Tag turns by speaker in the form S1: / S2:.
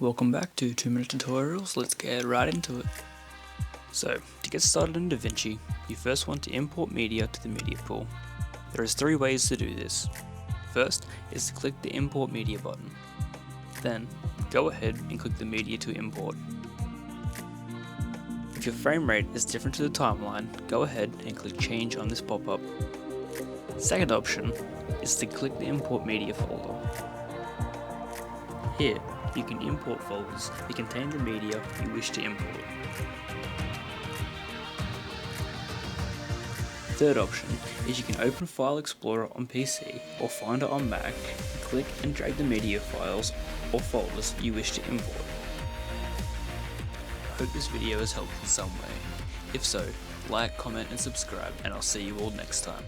S1: Welcome back to 2-minute tutorials. Let's get right into it. So, to get started in DaVinci, you first want to import media to the media pool. There is 3 ways to do this. First is to click the import media button. Then, go ahead and click the media to import. If your frame rate is different to the timeline, go ahead and click change on this pop-up. Second option is to click the import media folder. Here, you can import folders that contain the media you wish to import. Third option is you can open File Explorer on PC or Finder on Mac and click and drag the media files or folders you wish to import. I hope this video has helped in some way. If so, like, comment and subscribe, and I'll see you all next time.